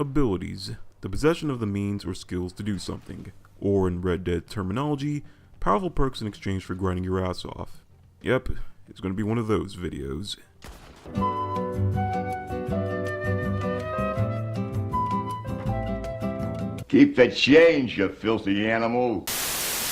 Abilities: the possession of the means or skills to do something, or in Red Dead terminology, powerful perks in exchange for grinding your ass off. Yep, it's gonna be one of those videos. Keep the change, you filthy animal.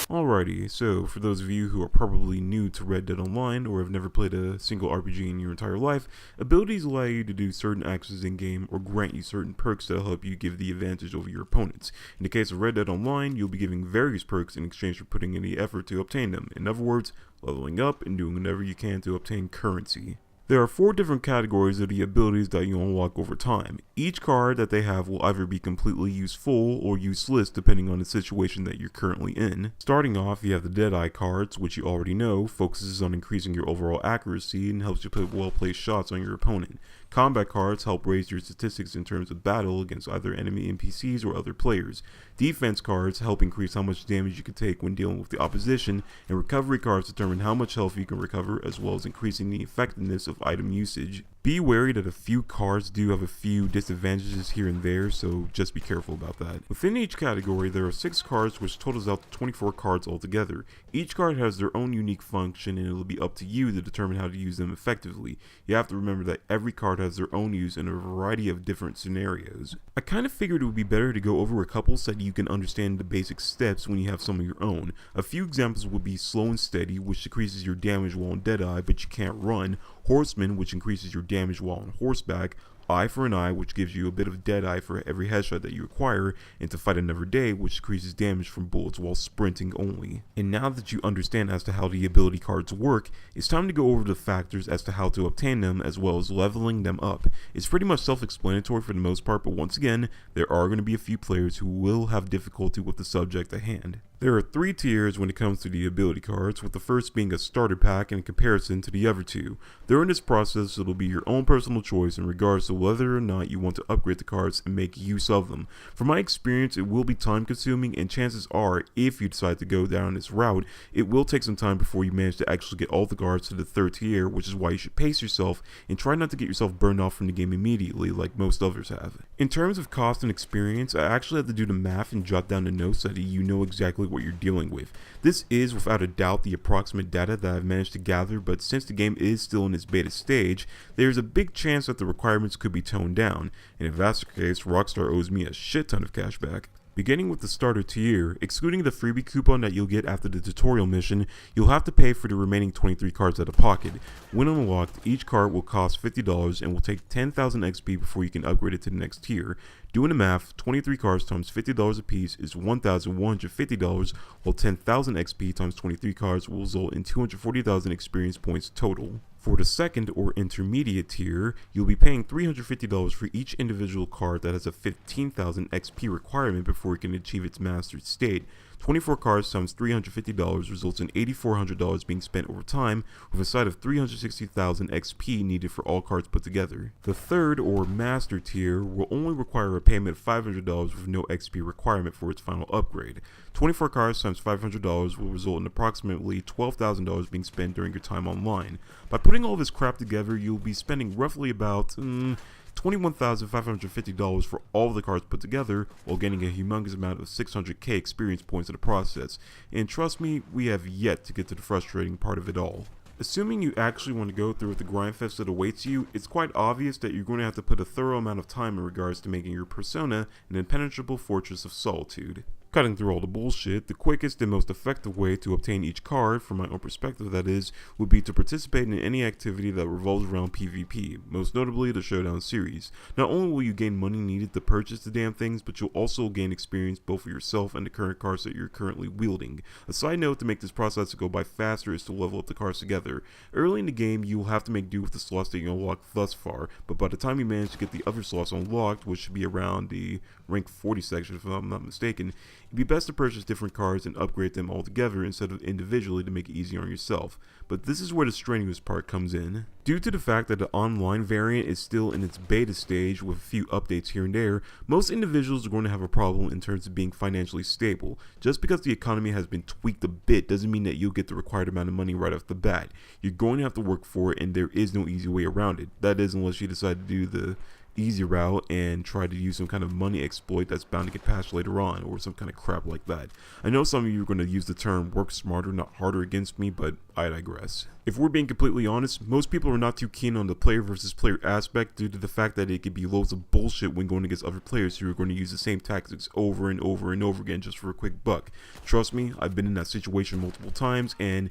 Alrighty, so for those of you who are probably new to Red Dead Online or have never played a single RPG in your entire life, abilities allow you to do certain actions in game or grant you certain perks that help you give the advantage over your opponents. In the case of Red Dead Online, you'll be giving various perks in exchange for putting in the effort to obtain them. In other words, leveling up and doing whatever you can to obtain currency. There are 4 different categories of the abilities that you unlock over time. Each card that they have will either be completely useful or useless depending on the situation that you're currently in. Starting off, you have the Deadeye cards, which you already know, focuses on increasing your overall accuracy and helps you put well-placed shots on your opponent. Combat cards help raise your statistics in terms of battle against either enemy NPCs or other players. Defense cards help increase how much damage you can take when dealing with the opposition, and recovery cards determine how much health you can recover as well as increasing the effectiveness of item usage. Be wary that a few cards do have a few disadvantages here and there, so just be careful about that. Within each category, there are 6 cards, which totals out to 24 cards altogether. Each card has their own unique function, and it will be up to you to determine how to use them effectively. You have to remember that every card has their own use in a variety of different scenarios. I kind of figured it would be better to go over a couple so that you can understand the basic steps when you have some of your own. A few examples would be Slow and Steady, which decreases your damage while on Deadeye but you can't run, Horseman, which increases your damage while on horseback, Eye for an Eye, which gives you a bit of Deadeye for every headshot that you acquire, and To Fight Another Day, which decreases damage from bullets while sprinting only. And now that you understand as to how the ability cards work, it's time to go over the factors as to how to obtain them as well as leveling them up. It's pretty much self-explanatory for the most part, but once again, there are going to be a few players who will have difficulty with the subject at hand. There are 3 tiers when it comes to the ability cards, with the first being a starter pack in comparison to the other 2. During this process, it'll be your own personal choice in regards to whether or not you want to upgrade the cards and make use of them. From my experience, it will be time consuming, and chances are, if you decide to go down this route, it will take some time before you manage to actually get all the cards to the 3rd tier, which is why you should pace yourself and try not to get yourself burned off from the game immediately like most others have. In terms of cost and experience, I actually had to do the math and jot down the notes so that you know exactly what you're dealing with. This is without a doubt the approximate data that I've managed to gather, but since the game is still in its beta stage, there's a big chance that the requirements could be toned down, and if that's the case, Rockstar owes me a shit ton of cash back. Beginning with the starter tier, excluding the freebie coupon that you'll get after the tutorial mission, you'll have to pay for the remaining 23 cards out of pocket. When unlocked, each card will cost $50 and will take 10,000 XP before you can upgrade it to the next tier. Doing the math, 23 cards times $50 a piece is $1,150, while 10,000 XP times 23 cards will result in 240,000 experience points total. For the second or intermediate tier, you'll be paying $350 for each individual card that has a 15,000 XP requirement before it can achieve its mastered state. 24 cards times $350 results in $8,400 being spent over time, with a side of 360,000 XP needed for all cards put together. The third or master tier will only require a payment of $500 with no XP requirement for its final upgrade. 24 cards times $500 will result in approximately $12,000 being spent during your time online. By putting all this crap together, you'll be spending roughly about $21,550 for all of the cards put together, while getting a humongous amount of 600k experience points in the process. And trust me, we have yet to get to the frustrating part of it all. Assuming you actually want to go through with the grind fest that awaits you, it's quite obvious that you're going to have to put a thorough amount of time in regards to making your persona an impenetrable fortress of solitude. Cutting through all the bullshit, the quickest and most effective way to obtain each card, from my own perspective that is, would be to participate in any activity that revolves around PvP, most notably the Showdown series. Not only will you gain money needed to purchase the damn things, but you'll also gain experience both for yourself and the current cards that you're currently wielding. A side note to make this process go by faster is to level up the cards together. Early in the game, you will have to make do with the slots that you unlocked thus far, but by the time you manage to get the other slots unlocked, which should be around the rank 40 section if I'm not mistaken, it'd be best to purchase different cards and upgrade them all together instead of individually to make it easier on yourself. But this is where the strenuous part comes in. Due to the fact that the online variant is still in its beta stage with a few updates here and there, most individuals are going to have a problem in terms of being financially stable. Just because the economy has been tweaked a bit doesn't mean that you'll get the required amount of money right off the bat. You're going to have to work for it, and there is no easy way around it. That is, unless you decide to do the easy route and try to use some kind of money exploit that's bound to get patched later on, or some kind of crap like that. I know some of you are going to use the term work smarter, not harder against me, but I digress. If we're being completely honest, most people are not too keen on the player versus player aspect due to the fact that it could be loads of bullshit when going against other players who are going to use the same tactics over and over and over again just for a quick buck. Trust me, I've been in that situation multiple times, and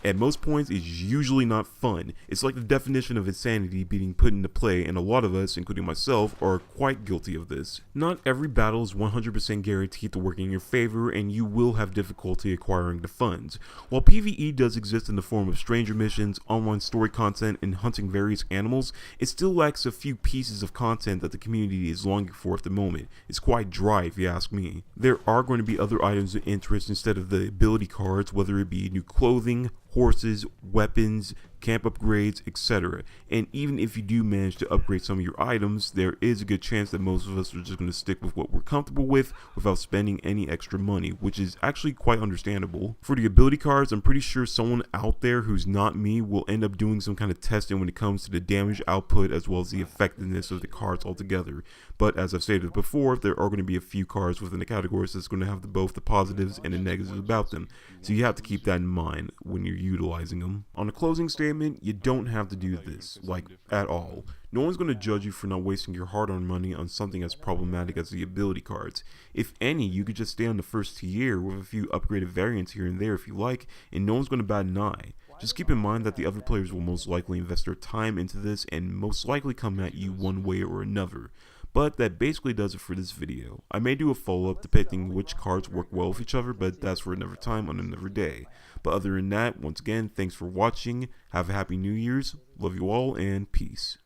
at most points, it's usually not fun. It's like the definition of insanity being put into play, and a lot of us, including myself, are quite guilty of this. Not every battle is 100% guaranteed to work in your favor, and you will have difficulty acquiring the funds. While PvE does exist in the form of stranger missions, online story content, and hunting various animals, it still lacks a few pieces of content that the community is longing for at the moment. It's quite dry if you ask me. There are going to be other items of interest instead of the ability cards, whether it be new clothing, horses, weapons, camp upgrades, etc. And even if you do manage to upgrade some of your items, there is a good chance that most of us are just going to stick with what we're comfortable with without spending any extra money, which is actually quite understandable. For the ability cards, I'm pretty sure someone out there who's not me will end up doing some kind of testing when it comes to the damage output as well as the effectiveness of the cards altogether. But as I've stated before, there are going to be a few cards within the categories that's going to have both the positives and the negatives about them, so you have to keep that in mind when you're utilizing them. On a closing statement, you don't have to do this, like, at all. No one's going to judge you for not wasting your hard-earned money on something as problematic as the ability cards. If any, you could just stay on the first tier with a few upgraded variants here and there if you like, and no one's going to bat an eye. Just keep in mind that the other players will most likely invest their time into this and most likely come at you one way or another. But that basically does it for this video. I may do a follow-up depicting which cards work well with each other, but that's for another time on another day. But other than that, once again, thanks for watching, have a happy New Year's, love you all, and peace.